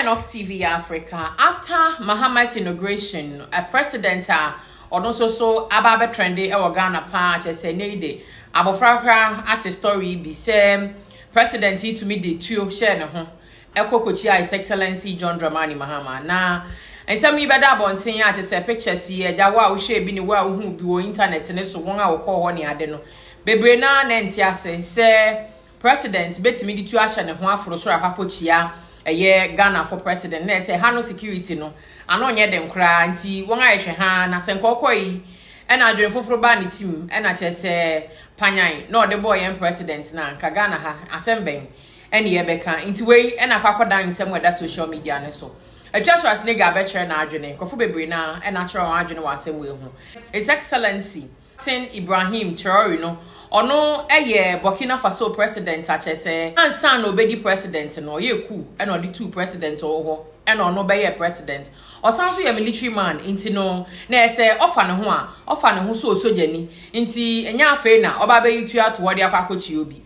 Nox TV Africa. After Mahama's inauguration, a president or so ababe trendy e Ghana pa say neide abofrakra at story be say president he to me the two share ne ho ekokochi His Excellency John Dramani Mahama na ensem yi beda bonten ya say pictures here jawa wo share bi ni wa hu bi wo internet ne so won a wo call ho ne ade no bebre na ntiase say president betimi di two ahye ne ho aforo so apapochia eye Ghana for president na say hano security no ano nye den kra nti won ahye ha na senkokoi e na adwen foforo ba ne team e na che say panyan na ode boy en president na nka Ghana ha asemben ene ye beka nti wei e na kwakodan nsem weda social media ne so Joshua Snega betcher na adwene kofo bebre na e na kire wan adwene wa asem we hu His Excellency Tin Ibrahim Traoré no ono eye Burkina Faso president achese ansa na obedi president no ye Coup e na odi two president oho e na ono be ye president osanso ye military man inti no na ese ofa ne ho so sojani inti enya afa na oba be yitu ato de akwakochi obi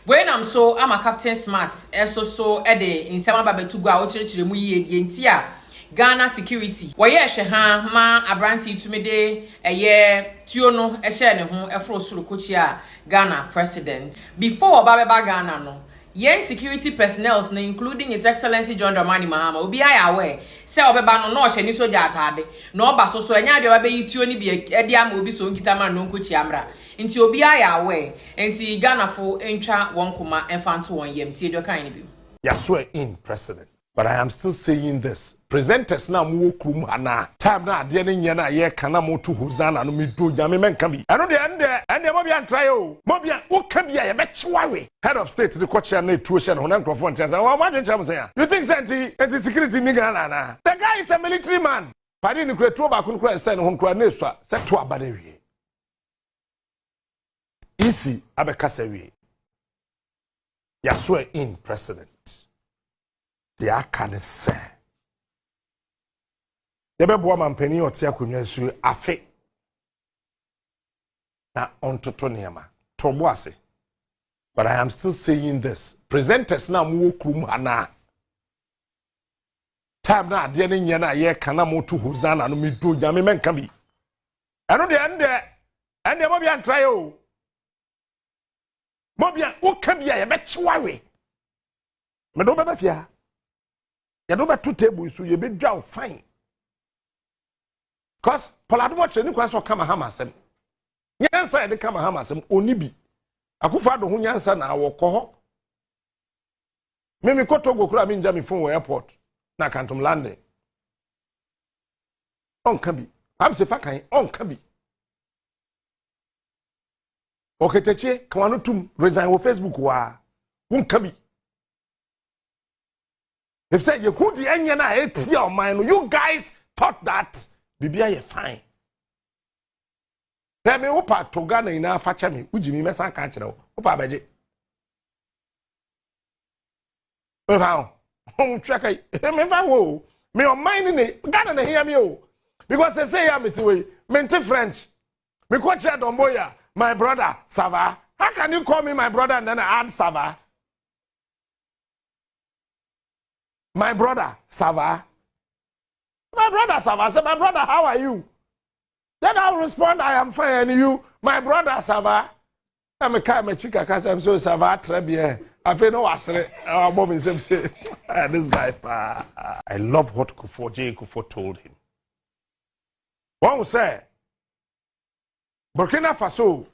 Buenam so ama Captain Smart so de insema babetu gwa o chirechire mu yie die nti a Ghana security woye hwe ha ma abranti tumede eye tuo no ehye ne ho efro soro kochi a Ghana president before babeba Ghana no yen security personnel na including His Excellency John Dramani Mahama obi aya aware say obeba no no hye ni soja atade no oba so enya de oba be tuo ni bi e de ama obi so nkita ma no nkochi amra nti obi aya aware nti Ghana fo entwa won koma enfanto won yem ti do kan ni bi Yaswe in president. But I am still saying this. Presenters na mu okrum ana. Time na ade ne nya na ye kana mo to hozana no mi do nyame menka bi. Eno de ende mo bia ntrai o. Mo bia wo ka bia ye bechiwawe. Head of state the coach na tuo she no na microphone chance. Wa dwen say. You think anti security ni Ghana na. The guy is a military man. Padi ni kure tuo ba kun kure say no ho kura na esua. Se to abade wi. Isi abekasa wi. Yaswe in president. The can say. The bebo mampeni otia kunwa su afe. Na ontoto niama. Tobo ase. But I am still saying this. Presenters na mu okrum ana. Time na ade ne nya na ye kana mo to hozana no mi do nyame menka bi. Eno de ende mo bia ntrai o. Mo bia wo ka bia ye bechiwawe. Me do beba fia. Ya do be two tables so ye be dwa fine. Cause Polado watch ni kwan so kama hamasem. Nyansa ye de kama hamasem oni bi. Akufa do ho nyansa na awoko ho. Mimi ko Togo kura mi nja mi phone airport na Kantom lande. On kabi. Am se fa kan on kabi. Oketeche kwanu tum resign wo Facebook wa. Won kabi. If say you could the enya na etia o man, you guys thought that bibia ye fine. Let me opa toga na ina facha me, ujimi mesa ka kire wo. Opa beje. Me fa o cheka me fa wo. Me o mind ni Ghana na hear me o. Because they say ya me ti we, me French. Me ko che domboya, my brother, Sava. How can you call me my brother and then I add Sava? My brother, Sava. My brother, Sava. Say, my brother, how are you? Then I'll respond, I am fine. And you, my brother, Sava. I'm a car, my chica, because I'm so Sava, très bien. I feel no asre. Our mom is say, this guy. I love what Kufo told him. One will say, Burkina Faso,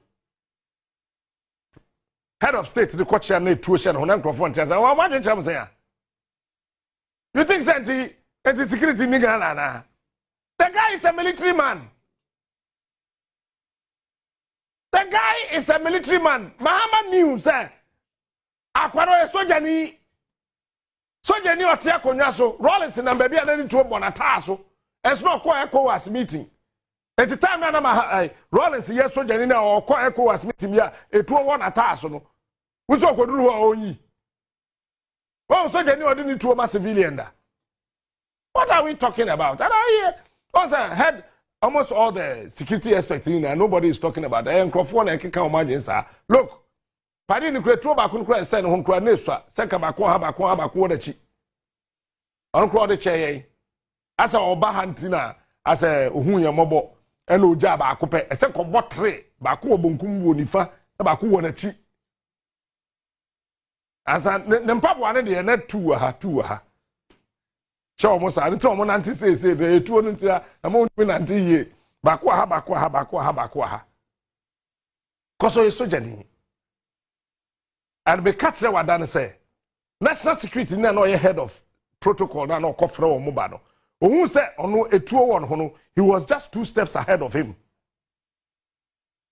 head of state, the coach and tuition, on microphone, chance. What did you say? You think anti-security ni Ghana na? The guy is a military man. The guy is a military man. Mahama knew, sir. Akwado e sojani otia konwa so. Rollins na baby anani to bonata so. It's not kwa ECOWAS meeting. At the time na Rollins yes sojani na o kwa ECOWAS meeting ya etu won ata so no. Wuso okoduru ho oyi. Oh, so they knew didn't to a civilian. What are we talking about? And I hear also had almost all the security aspects in there. Nobody is talking about that. And Crawford and Kika imagine, sir. Look, Paddy Nuclear Troba couldn't send home to a Nesha, Seka Bako, Habako, the chi. On crowd the chair. As a oba hantina, as a uhunya mobo, and uja bakupe, a second botre, baku bunkum wonifa, baku wanachi. As a Nempa one day, net two aha. Show almost I told one auntie say, the 200 amount been auntie, bakwaha. Koso is so jenny. And be catch what Dan say. National security no head of protocol na no kofra o mobado. Who said ono a 201 hono, he was just 2 steps ahead of him.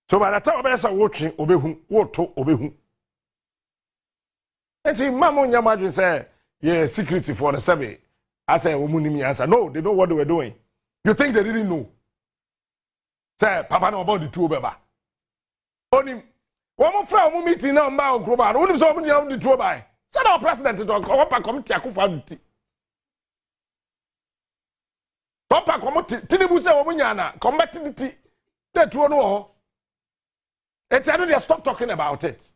So by the time obesa watching obehu, woto obehu. And see Mamo Nyamaju say, yeah, security for the survey. I say omunimi answer. No, they know what they were doing. You think they didn't know? Say Papa no about the 2 beba. Only one more friend meeting now ma okroba. Only so omu the 2 by. Say our president to come committee akufa. Papa committee Tinubu say omu nyana committee the 2 no. It's I know they stop talking about it.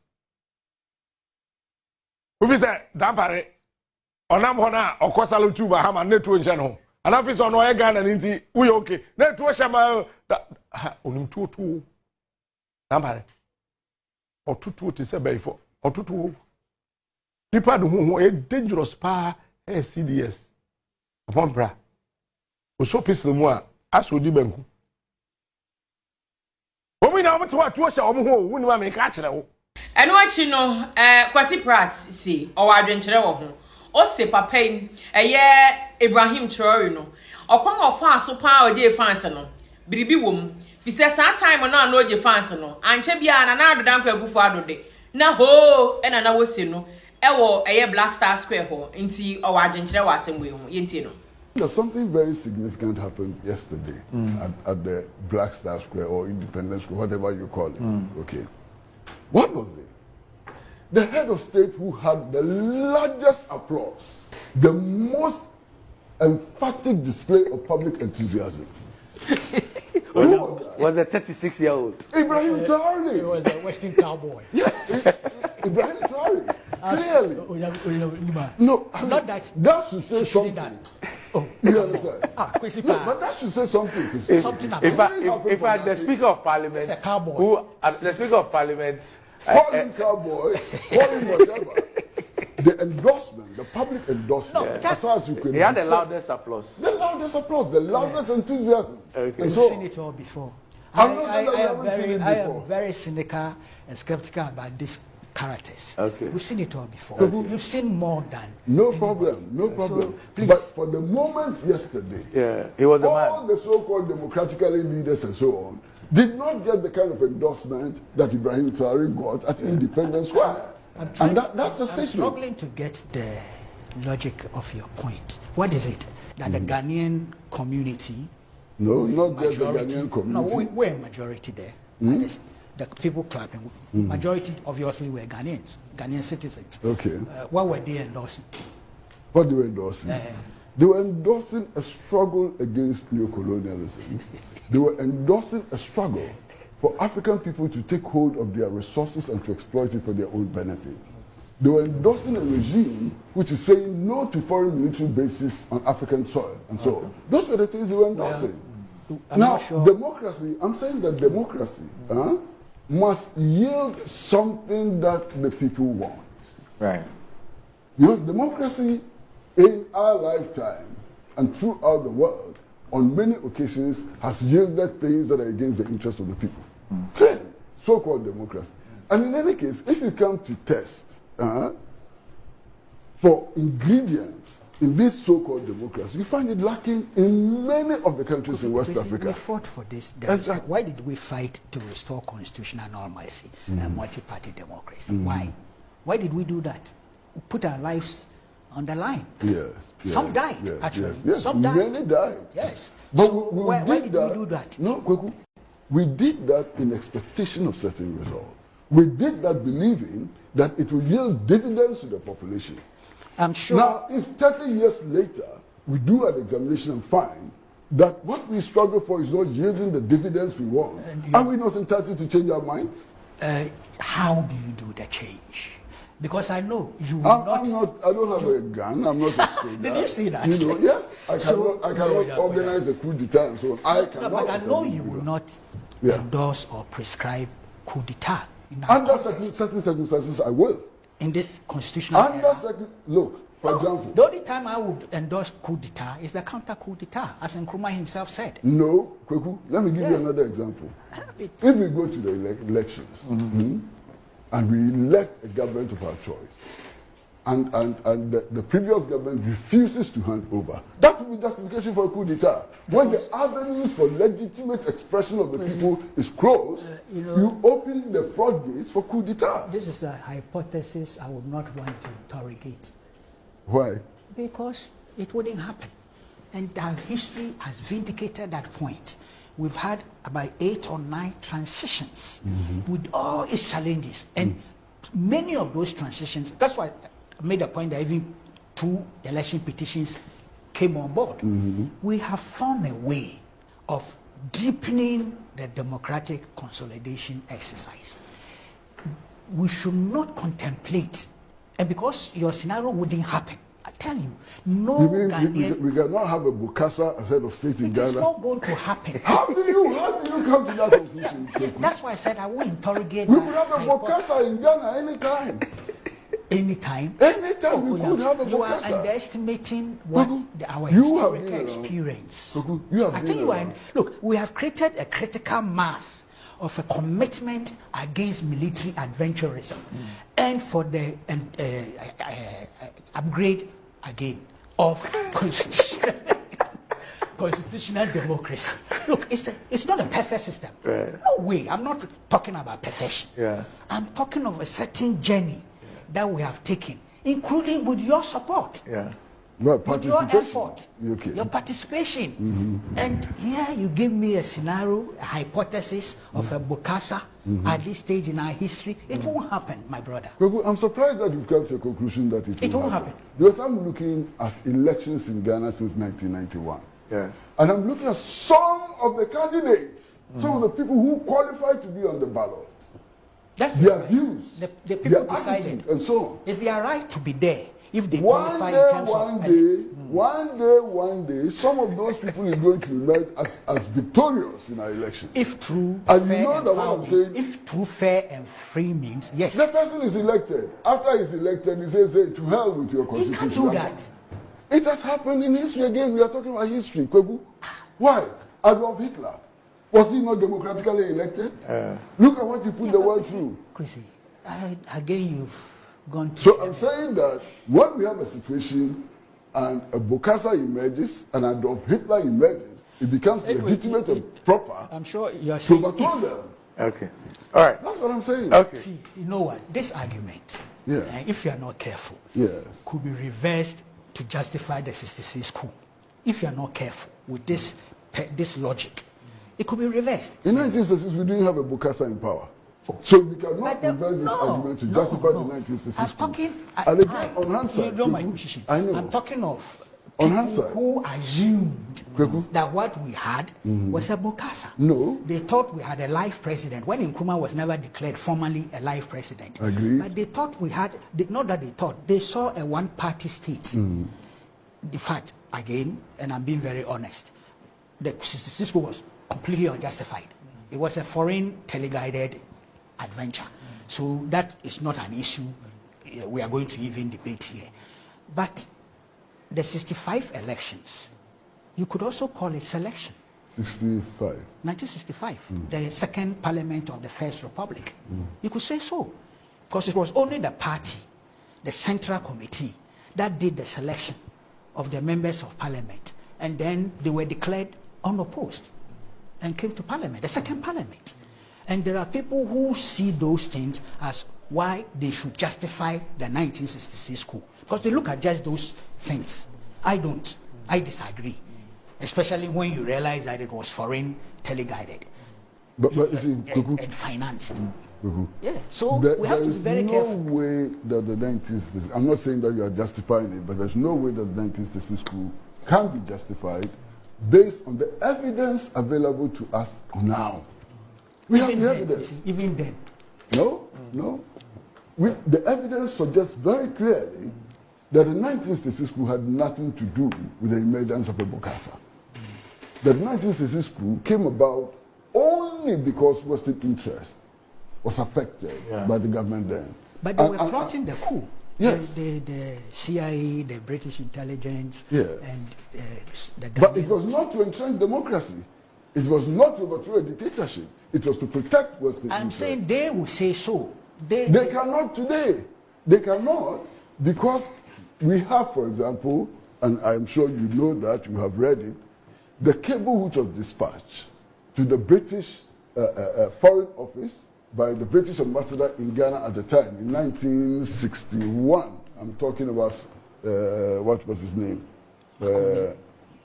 If say dampare onam hona okosalo tuba hama netu nche no. And afis ono e Ghana nti we okay. Netu shama onim tuo. Dampare. Otutu ti se beifo. Otutu. Nipa do ho e dangerous pa CDS. Upon bra. O so pese mu a asodi banku. Omi na omo to atuo sha omo ho wuni ma me ka kire wo. Eno achi no Kwesi Pratt si o wa adwenkyere wo ho. O se papain eye Ibrahim Traore no. Okwan ofa so pa o je fans no. Biribi wom. Fi se sa time no na o je fans no. Anche bia na adodan kwa agufo adode. Na ho e na wo se no. E wo eye Black Star Square ho. Nti o wa adwenkyere wo asemwe ho. Yenti no. There's something very significant happened yesterday at the Black Star Square or Independence Square, whatever you call it. Okay. What was it? The head of state who had the largest applause, the most emphatic display of public enthusiasm. Was a 36-year-old. Ibrahim Traore. He was a Western cowboy. Yes, Ibrahim Traore. Clearly. No, not that. That should say something. Oh, you understand? Kwesi No, but that should say something. Something about If the Speaker of Parliament, a cowboy. The Speaker of Parliament, call him cowboy, call him whatever. The endorsement, the public endorsement, as far as you can. He had the loudest applause. The loudest applause, the loudest enthusiasm. Okay. And We've seen it all before. I am very cynical and skeptical about these characters. Okay. We've seen it all before. Okay. You've seen more than. No problem, no problem. So, please. But for the moment yesterday, he was a man. All the so-called democratically leaders and so on did not get the kind of endorsement that Ibrahim Traore got at Independence Square. And that's a statement. I'm struggling to get the logic of your point. What is it? That the Ghanaian community... No, not just the Ghanaian community. No, we're a majority there. The people clapping. Majority, obviously, were Ghanaians, Ghanaian citizens. Okay. What were they endorsing? What they were endorsing? They were endorsing a struggle against neocolonialism. They were endorsing a struggle for African people to take hold of their resources and to exploit it for their own benefit. They were endorsing a regime which is saying no to foreign military bases on African soil and so on. Those were the things they were endorsing. Now, democracy, I'm saying that democracy must yield something that the people want. Right. Because democracy in our lifetime and throughout the world on many occasions has yielded things that are against the interests of the people. Clearly, so-called democracy. And in any case, if you come to test for ingredients in this so-called democracy, you find it lacking in many of the countries in West Africa. We fought for this. Why did we fight to restore constitutional normalcy and multi-party democracy? Why? Why did we do that? We put our lives on the line. Yes. Some died, actually. Yes. Some died. Many died. Yes. But so why did we do that? No, Kweku, we did that in expectation of certain results. We did that believing that it would yield dividends to the population. I'm sure. Now, if 30 years later we do an examination and find that what we struggle for is not yielding the dividends we want, are we not entitled to change our minds? How do you do the change? Because I know you will I'm not. I don't have a gun. I'm not a soldier. Did you see that? You know, yes. I So- cannot organize a coup d'etat and so on. I No, cannot. but I know as a you will individual. not Yeah. endorse or prescribe coup d'etat Under certain circumstances, I will. in this constitutional Under era. certain, look, for example. The only time I would endorse coup d'etat is the counter coup d'etat, as Nkrumah himself said. No, Kweku, let me give you Yeah. another example. It- If we go to the elections and we elect a government of our choice, and the previous government refuses to hand over, that will be justification for a coup d'etat. When the avenues for legitimate expression of the people is closed, you open the floodgates for coup d'etat. This is a hypothesis I would not want to interrogate Why? because it wouldn't happen. And our history has vindicated that point. We've had about 8 or 9 transitions with all its challenges. And many of those transitions, that's why I made a point that even 2 election petitions came on board. We have found a way of deepening the democratic consolidation exercise. We should not contemplate, and because your scenario wouldn't happen, I tell you, no You mean Ghanaian, we cannot have a Bokassa as head of state in it is Ghana? not going to happen. How do you come to that conclusion? Kweku? That's why I said I will interrogate We that could have a hypothesis Bokassa in Ghana anytime. anytime. Anytime we could have a You are Bokassa. underestimating what Kweku, our you have historical been around. experience. Kweku, you have I been tell you, around. look, we have created a critical mass of a commitment against military adventurism and for the upgrade again of constitutional democracy. Look, it's not a perfect system. Right. No way. I'm not talking about perfection. Yeah. I'm talking of a certain journey that we have taken, including with your support. Yeah. Well, With your participation. effort, Okay. your participation. And here you give me a scenario, a hypothesis of a Bokassa at this stage in our history. It won't happen, my brother. Kweku, I'm surprised that you've come to a conclusion that it It won't happen. Because I'm looking at elections in Ghana since 1991. Yes. And I'm looking at some of the candidates, some of the people who qualify to be on the ballot, That's their right. views, The people their decided. attitude, and so on. It's their right to be there if they One qualify day, in terms one day, some of those people is going to emerge as victorious in our elections. if true, And fair you know and that what foul I'm means, saying- if true, fair and free means, yes. The person is elected. After he's elected, he says, hey, to hell with your He constitution. can't do that. It has happened in history again. We are talking about history, Kweku. Why? Adolf Hitler. Was he not democratically elected? Look at what he put the world through. Kwesi, again, you've gone to. So I'm saying that when we have a situation and a Bokassa emerges and Adolf Hitler emerges, it becomes legitimate and proper I'm sure you're to saying overthrow if. them. Okay. All right. That's what I'm saying. Okay. See, you know what? This argument, Yeah. if you are not careful, Yes. could be reversed to justify the 66 coup. If you are not careful with this logic, it could be reversed. In 1966, we didn't have a Bokassa in power. Oh. So we cannot But reverse this argument to justify the 1966 I'm coup. talking. And again, on hindsight, you know my Kweku, position. I know. I'm talking of On people hindsight. who assumed Kweku. that what we had was a Bokassa. No. They thought we had a live president when Nkrumah was never declared formally a live president. Agreed. But they thought we had, not that they thought, they saw a one-party state. The fact, again, and I'm being very honest, the 66 coup was completely unjustified. It was a foreign teleguided adventure. So that is not an issue we are going to even debate here. But the 65 elections, you could also call it selection. 65. 1965, the second parliament of the First Republic. You could say so. Because it was only the party, the Central Committee, that did the selection of the members of parliament. And then they were declared unopposed and came to parliament, the second parliament. And there are people who see those things as why they should justify the 1966 coup. Because they look at just those things. I don't. I disagree. Especially when you realize that it was foreign teleguided But you see, Kweku, and financed. Kweku, Yeah, so there we have to be is very no careful. way that the 1966, I'm not saying that you are justifying it, but there's no way that the 1966 coup can be justified based on the evidence available to us now. We have the then, evidence. even then. No, no. the evidence suggests very clearly that the 1966 coup had nothing to do with the emergence of a Bokassa. The 1966 coup came about only because Western interest was affected by the government then. But they were plotting the coup. Yes. The CIA, the British intelligence, Yes. and the Ghanaian. But it was not to entrench democracy. It was not to overthrow a dictatorship. It was to protect Western I'm interest. saying they will say so. They cannot today. They cannot, because we have, for example, and I'm sure you know that, you have read it, the cable which was dispatched to the British Foreign Office by the British ambassador in Ghana at the time, in 1961. I'm talking about, what was his name?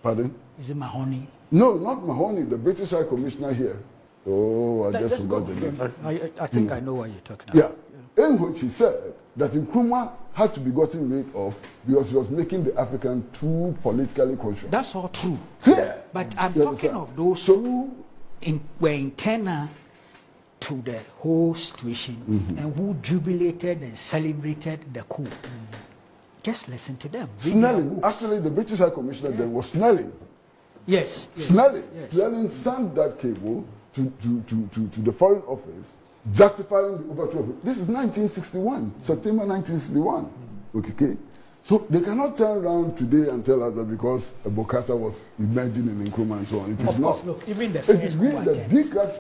Pardon? Is it Mahoney? No, not Mahoney, the British High Commissioner here. Oh, I just forgot the name. I think I know what you're talking about. Yeah. In which he said that Nkrumah had to be gotten rid of because he was making the African too politically conscious. That's all true. Clear. But I'm You talking understand? of those who were internal to the whole situation and who jubilated and celebrated the coup. Just listen to them. Read their Snelling, books. actually the British High Commissioner then was Snelling. Yes. Snelling. Yes. Snelling sent that cable to the Foreign Office justifying the overthrow. This is 1961, September 1961. Okay. So they cannot turn around today and tell us that because Bokassa was emerging in Nkrumah and so on. It is Of not. course, look, even the It first is coup really that attempt. these guys